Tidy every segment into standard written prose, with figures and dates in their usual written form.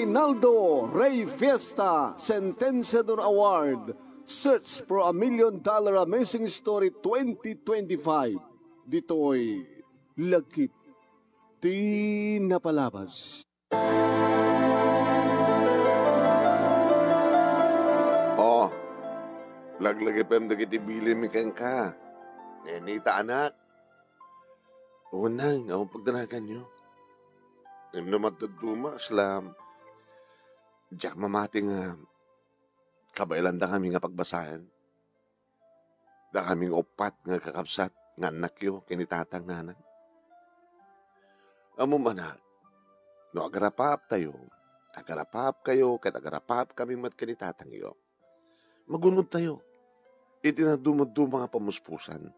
Reynaldo Rey Fiesta Sentenciador Award. Search for a $1 Million Amazing Story 2025. Dito'y Lakip Di Napalabas. Oh, laglagipem dagiti bilin mi ken ka. Nenita anak. Unang, ang pagdanagan nyo. Naman tagduma, slam. Diyak mamati nga, kabailan da kami nga pagbasahan. Da kaming opat nga kakabsat, nga anak yo, kinitatang nanan. Amo manak, no agarapap tayo, agarapap kayo, kat agarapap kami mat kinitatang yo. Magunod tayo. Iti na dumad-duma nga pamuspusan.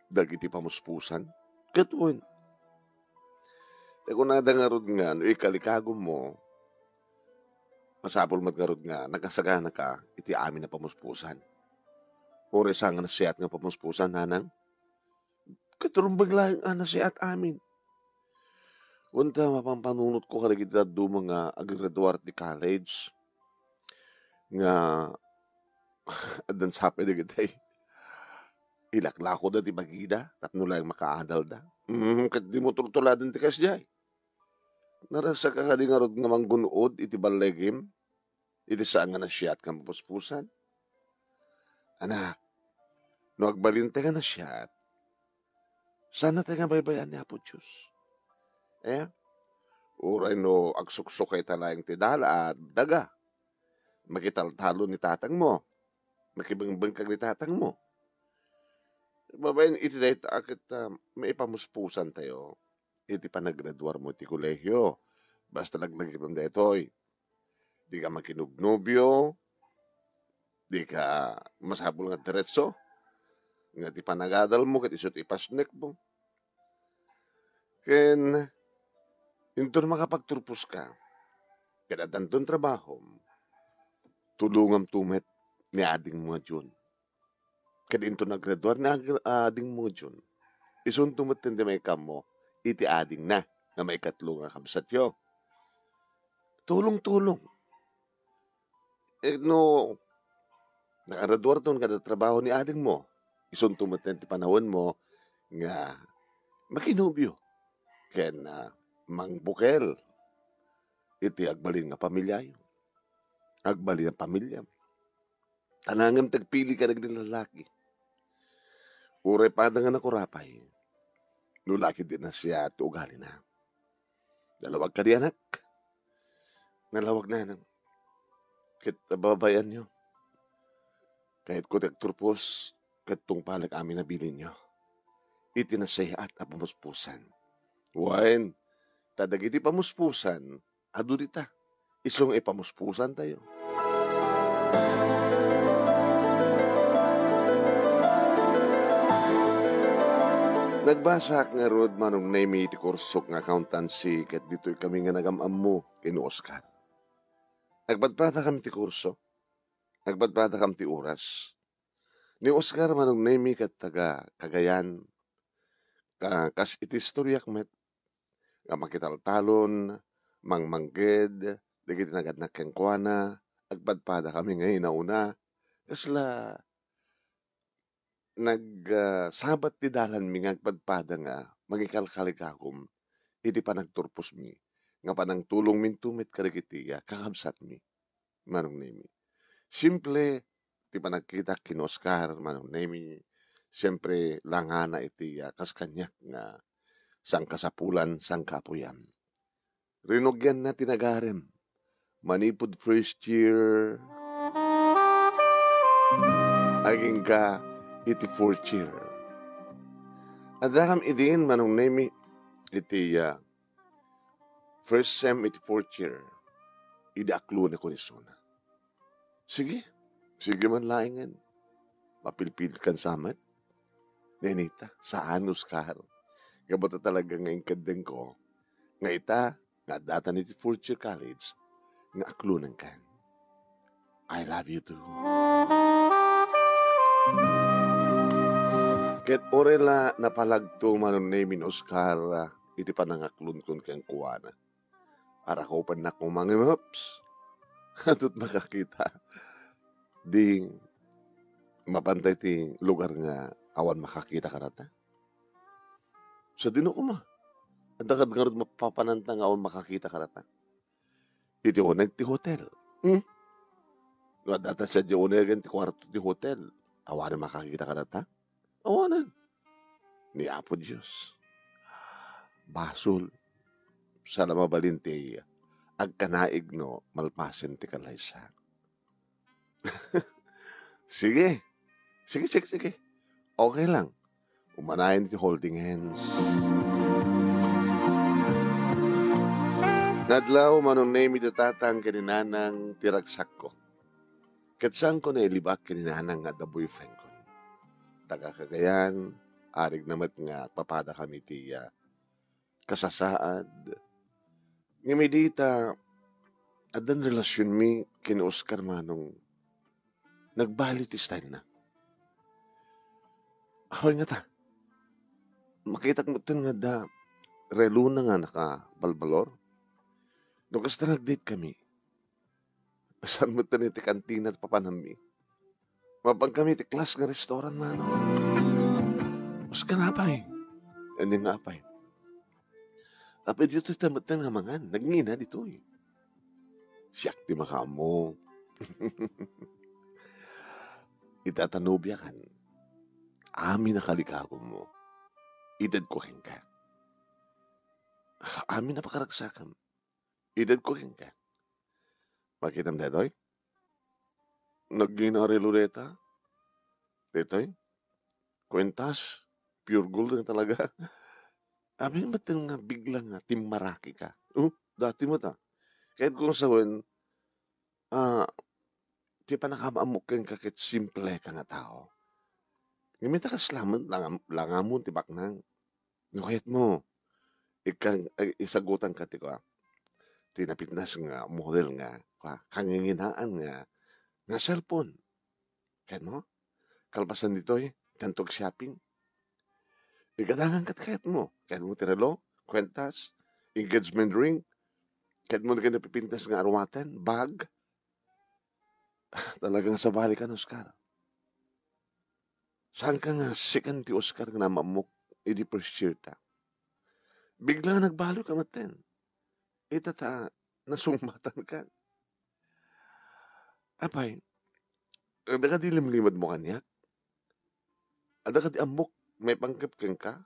Dagiti pamuspusan, katuon. Kung nada nga rod nga, no ikalikagom mo, masapol mat nga rod nga, nagkasagana ka, iti amin na pamuspusan. Ores nga nasiyat nga pamuspusan, nanang, katurumbag lang ang nasiyat amin. Unta mapampanunot ko karagita do mga agraduar di college, nga, adan sapi na kitay, ilaklako da di bagida, tapno lang makaadal da. Kat di mo turtuladan ti kasjay. Narasa ka di nga rod nga manggunood, iti balegim, iti saan nga nasyat kang papuspusan. Anak, no agbalinte ka nasyat, sana tayo nga baybayan ni Apo Diyos. Uray no agsuksok kay talayang tidala at daga. Makitaltalo ni tatang mo, makibangbangkag ni tatang mo. Babayan, iti dahit akit may pamuspusan tayo. Iti panagraduar mo iti kolehyo. Basta laglagipam detoy. Di ka makinugnobyo. Di ka masabol nga diretso. Nga ti panagadal mo, kat isot ipasnek mo. Ken, inton makapagturpos ka, kada danton trabaho, tulungam tumet ni ading mo dyan. Kada inton nagraduar ni ading mo dyan. Isun tumet hindi may kamo, iti ading na may katlo nga kamsat yo. Tulong-tulong. No, nakagraduar ton kada trabaho ni ading mo. Isun tumet ti panahon mo nga makinubyo. Ken mangbukel. Iti agbalin nga pamilya yun. Agbalin nga pamilya. Tanangam tagpili ka naging lalaki. Uray pa nga nakurapay. Lulaki din na siya at ugali na. Dalawag ka di anak. Nalawag na nang. Kahit babayan nyo. Kahit ko tagturpos, kahit tong palag amin na bilin nyo. Itinasaya at apamuspusan. Wain, tadagiti pamuspusan, adurita. Isong ipamuspusan tayo. Nagbasa nga rod manong naimi iti kursok nga accountancy ket dito'y kami nga nagamam mo kinu Oscar. Nagbadbada kami ti kurso. Nagbadbada kami ti oras. Ni Oscar manong naimi ket taga Cagayan. Kas iti istoryak met nga makitaltalon, mangmangged, dagiti nagadnak ken kuana, agpadpada kami ngayon na una, kasla nagsabat ti dalan mi nga agpadpada nga magikalkalikagom, iti panagturpos mi, nga panang tulong min tumit karikitiya, kakabsat mi, manong nemi. Simple, ti panagkita kin Oscar, manong nemi, siyempre langana iti kas kanyak nga sang kasapulan, sang kapuyan. Rinogyan na tinagarem. Manipod first year. Aging ka iti fourth year. Adakam idin manong nemi iti first sem iti fourth year. Idaklo na kunisuna. Sige. Sige man laingan. Mapilpilit kan samat. Nenita, saan Oscar? Kabata talaga nga inkadeng ko, nga ita, nga data ni fourth year college, nga aklunan kan. I love you too. Ket orela napalagto manon namin Oscar, iti panangaklun kun kang kuwana. Para ko pa na kung mga maps. Atot makakita. Di mapantay ti lugar nga awan makakita ka rata. Sa dino ko ma. Adakad nga rin mapapananta nga awan makakita ka rata. Iti unag ti hotel. No, data sa di unag ti kwarto ti hotel. Awan makakita ka rata. Awanan. Ni Apo Diyos. Basol. Sa lamabalin ti agkanaig no malpasin ti kalaysa. Sige. Sige. Okay lang. Umanayin ti holding hands. Nadlaw manong name idatatang kaninanang tiragsak ko. Katsang ko na ilibak kaninanang nga the boyfriend ko. Taga Cagayan, arig namat nga papada kami ti kasasaad. Ngimidita, adan relasyon mi kin Oscar manong nagbali ti style na. Ahoy nga ta. Makita mo ito nga da relo na nga nakabalbalor. No kasta nag-date kami. Saan mo ito ti kantina at papanami. Mapag kami ti class nga restaurant man. Mas ka na pa eh. Ano nga pa eh. Kapag dito tamatan nga mangan. Nagngina dito eh. Siyak di makamo. Itatanobya kan. Amin na kalikako mo. Idad ko ka. Amin na pakaragsakan. Idad ko ka. Makita mo detoy? Nagginari lureta? Detoy? Kwentas? Pure gold na talaga. Amin ba't nga biglang nga timmaraki ka? Dati mo ta. Kahit kung sawan, di pa nakamaamok kang kakit simple ka nga tao. Ngimita ka slaman, langamon, tibak nang. Nukayat mo, isagutan ka ti ko. Tinapitnas nga, model nga, kanginginaan nga cellphone. Kahit mo, kalpasan dito tantog shopping. Ikadangan kahit mo tirelo, kwentas, engagement ring, kahit mo na ka napipintas nga arwatan, bag. Talagang sabali ka, Oscar. Saan ka nga second ti Oscar nga namamok, idi first year ta? Bigla nagbalo ka maten. Itata, nasungmatan ka. Apay, ada ka di limlimad mo kanyak? Ada ka di amok, may pangkap kang ka?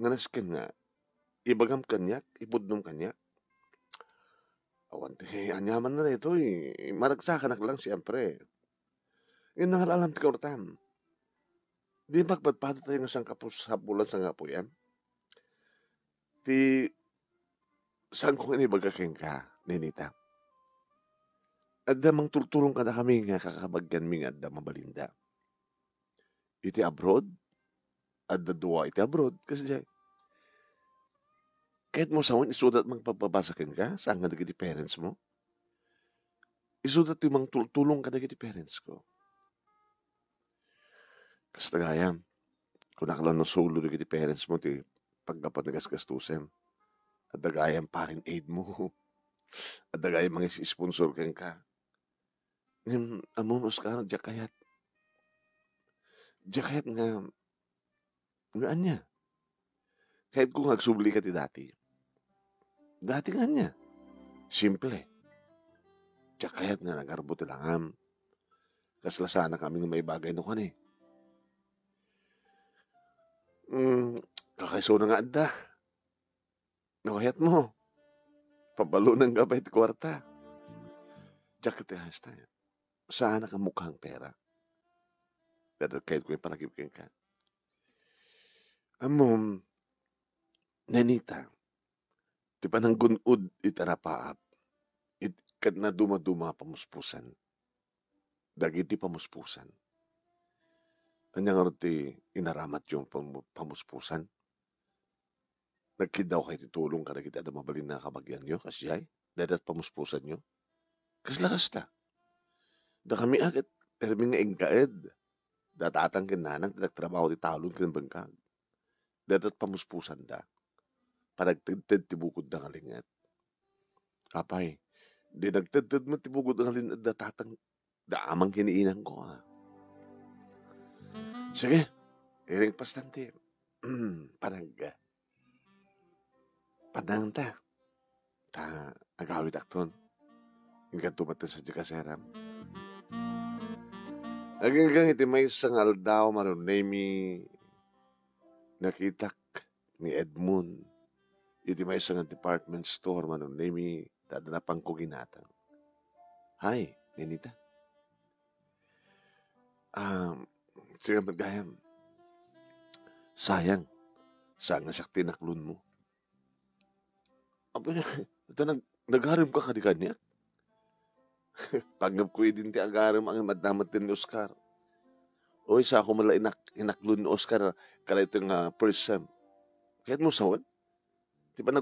Nanaskan nga, ibagam kanyak, ipudnom kanyak? Awan, anyaman na ito eh. Maragsakan lang siyempre. Yun nangalalam ti kaurtam. Di magpadpada tayo nga sang kapos sa bulan sa nga po yan. Ti, saan kong inibagakeng ka, Nenita? Adda mang tultulong ka na kami nga kakabagyan mi nga adda mabalinda. Iti abroad? Adda duwa iti abroad. Kasi dyan, kahit mo sawin, isudat mang pagbabasakin ka, saan nga nagiti parents mo? Isudat yung mang tultulong ka nagiti parents ko. Kastagayam, kung nakalaw na solo nagiti parents mo, ti pagdapat nagasgastusin. At dagayam parin aid mo. At dagayam mga sponsor kang ka. Amon Oscar, diya kayat nga anya. Kahit kung nagsubli ka ti dati nga anya. Simple. Diya kayat nga nagarbo ti langam. Kaslasana kami ng may bagay no kan eh. Kakaiso na nga adda. Nakayat mo. Pabalo ng gabay ti kwarta. Diya ka ti hasta. Saan ka mukhang pera? Dahil kahit ko yung panagibigay ka. Amom, Nenita, di pa nang gunod itarapaap, kat na dumaduma pamuspusan. Dagiti pamuspusan. Kanya nga ti inaramat yung pamuspusan. Nagkidaw kayo titulong ka na kita ada mabalin na kabagyan nyo, kasi ay, dadat pamuspusan nyo. Kasi lakas ta. Da kami agad, terming nga ingkaed. Datatang kinanang, nagtrabaho ti talon kinabangkag. Dadat pamuspusan da. Panagtagtad ti bukod da kalingat. Apay, di nagtadtad mo tibugod ang halin at datatang daamang kiniinang ko. Sige, iring pastante. Panag, panang ta. Ta, agawit akton. Hingga tumatan sa dikaseram. Hanggang iti may sangal daw maron nemi nakitak ni Edmund. Iti may sangal department store maron nemi tadanapang ko ginatang. Hay, Ninita. Sige magdayam. Sayang. Saan nga siya tinaklon mo? Aba, ito nagharim ka kadikan niya. Pagngap ko din ti agarim ang maddamat din ni Oscar. O isa ako mala inaklon ni Oscar kala ito nga first sem. Kahit mo sawan. Di ba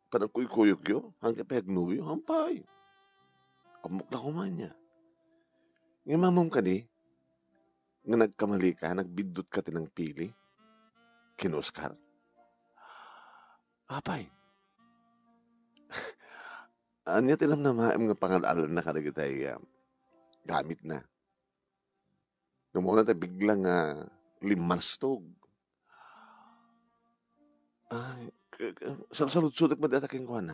panagkuykuyog yo? Hanggang pagnuyo, hampay. Amok na kuman niya. Nga mamong ka di, nga nagkamali ka, nagbidot ka tinang pili, kin Oscar. Apay. Anya tinam na maam nga pangalalan na kadagitay gamit na. Nung muna tayo biglang limanstog. Ay, salud-sudak madataking ko na.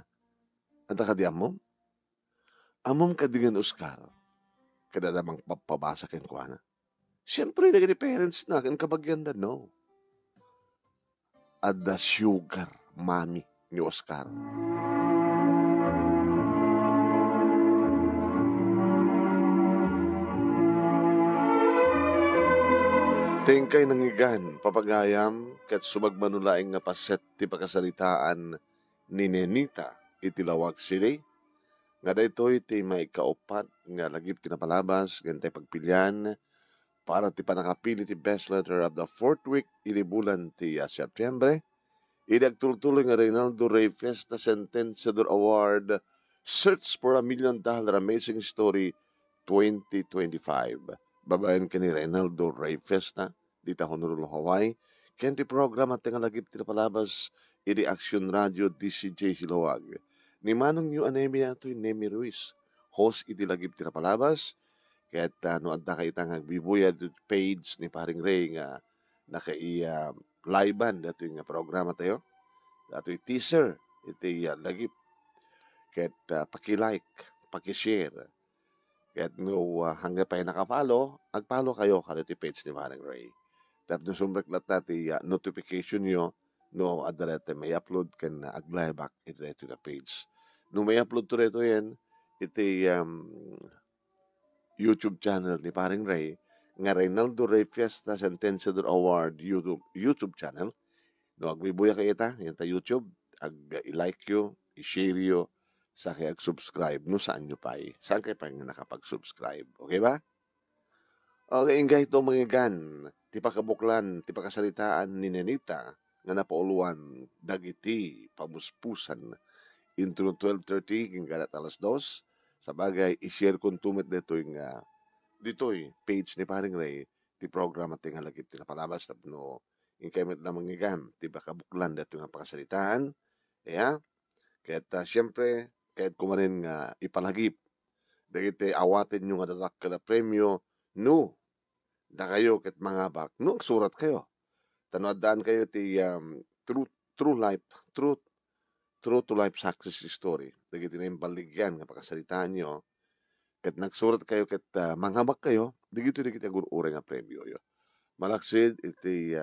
At akadiyam mo? Amom kadingan Oscar. Kada namang papabasa kin ko na. Siyempre, naging parents na, kan kabagyan na, no. At the sugar mommy ni Oscar. Tingkay nangigan, papagayam, kat sumagmanulaing nga paset ti pagkasalitaan ni Nenita itilawag sili. Nga daytoy ti may kaupat nga lagip tinapalabas, gantay pagpilian, para ti panakapili ti best letter of the fourth week, ili bulan ti Setyembre. Idagtultuloy nga Reynaldo Ray Festa Sentenciador Award, Search for $1 Million Amazing Story 2025. Babayan ka ni Reynaldo Ray Festa, dita Honolulu, Hawaii. Kenti program at nga lagip tinapalabas, idi Action Radio DCJ Silawag. Ni Manong yu anemia ito'y Nemi Ruiz. Host iti lagip tinapalabas, kaya't no adda ka itang agbibuya page ni Paring Ray nga nakai live-an dato yung programa tayo. Dato yung teaser, iti lagip. Kaya't paki-like, paki-share. Kaya't no hanggang pa yung nakapalo, agpalo kayo kaliti page ni Paring Ray. Tapos sumbrak lahat natin notification nyo no adarete may upload kan aglay back ito na page. No may upload to reto yan, iti YouTube channel ni Paring Ray, nga Reynaldo Ray Fiesta Sentenciador Award YouTube channel. No agbibuya kayo ita, yan ta YouTube, i-like yo, i-share yo, sa kaya subscribe no saan nyo pa saan kayo pa nga nakapag-subscribe. Okay ba? Okay, ingay ito mga gan, ti pakabuklan, ti pakasalitaan ni Nenita, nga napauluan, dagiti, pamuspusan, into 12:30, hingga alas 2, sa bagay, i-share kong tumit dito'y page ni Paring Ray, ti program at nga lagip, ti napalabas, no, ingay met na mga gan, ti pakabuklan, dito nga pakasalitaan, kaya't siyempre, kaya't kumarin nga ipalagip, dagiti awatin nyo nga dalak ka na premyo, no, da kayo ket mga bak, no, surat kayo. Tanoadaan kayo ti true to life success story. Dagiti na yung baligyan nga pakasalitaan nyo, ket nagsurat kayo ket manghabak kayo, digito agurure nga premyo yo. Malaksid iti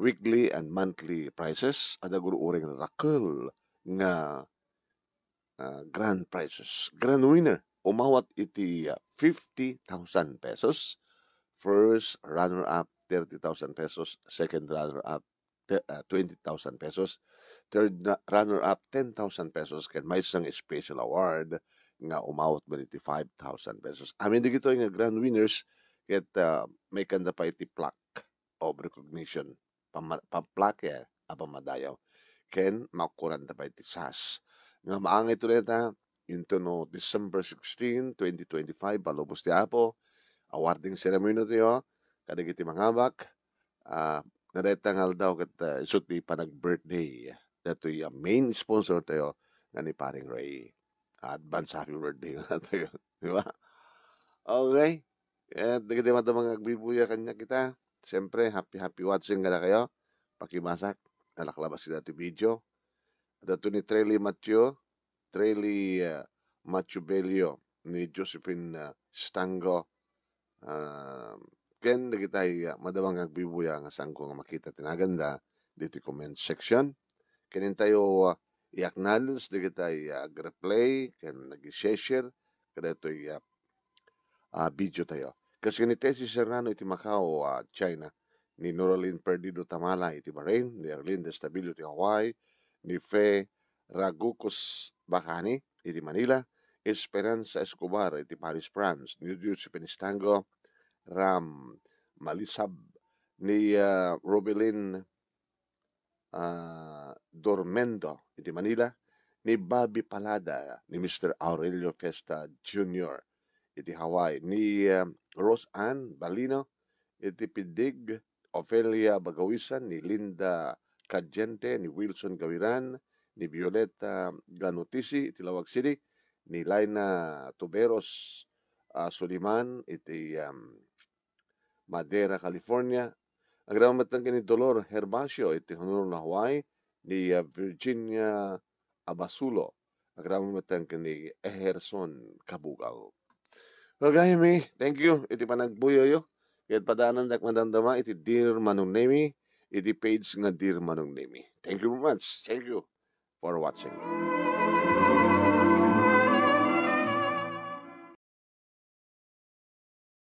weekly and monthly prizes, at agurure nga rakal nga grand prizes. Grand winner, umawat iti 50,000 pesos. First runner-up, 30,000 pesos. Second runner-up, 20,000 pesos. Third runner-up, 10,000 pesos. Kaya may isang special award nga umawat ba iti 5,000 pesos. Amin di gito nga grand winners, kaya may kanda pa iti plaque of recognition. Plaque pamadayaw. Ken makuran pa iti SAS. Nga maangay ito neta, into no December 16, 2025, palubos ti Apo, awarding ceremony tayo, kadagiti mangabak, naretang daw kat isot di panag-birthday. Dato yung main sponsor tayo, na ni paring Ray. Advance happy birthday nga tayo. Di ba? Okay. At nagkita mga agbibuya kanya kita. Siyempre, happy watching ka na kayo. Pakimasak. Nalaklabas sila ito video. At ito ni Trely Matthew Belio, ni Josephine Stango. Ken, nagkita madawang agbibuya nga saan ko nga makita tinaganda dito comment section. Kanin tayo i-acknowledge, nagkitaag-replay, kan nag-share, kada ito video tayo. Kasi ni Tessie Serrano iti Macau, China, ni Noraline Perdido Tamala iti Bahrain, ni Arlene Destabilio iti Hawaii, ni Fe Ragucos Bacani iti Manila, Esperanza Escobar iti Paris, France, ni Giuseppe Nistango, Ram Malisab, ni Robelin Dormendo iti Manila, ni Bobby Palada, ni Mr. Aurelio Festa Jr. iti Hawaii, ni Rose Ann Balino iti Pidig, Ofelia Bagawisan, ni Linda Cadjente, ni Wilson Gawiran, ni Violeta Ganutisi iti Lawag City, ni Laina Tuberos Suliman iti Madera, California. Agramat ng ni Dolor Herbacio iti Honolulu, Hawaii, ni Virginia Abasulo. Agramat ng ni Eherson Kabugaw. Okay, mi, thank you. Iti panagbuyo yo. Kahit padaanan dak madamdama iti Dear Manong Nemi, iti page nga Dear Manong Nemi. Thank you very much. Thank you for watching.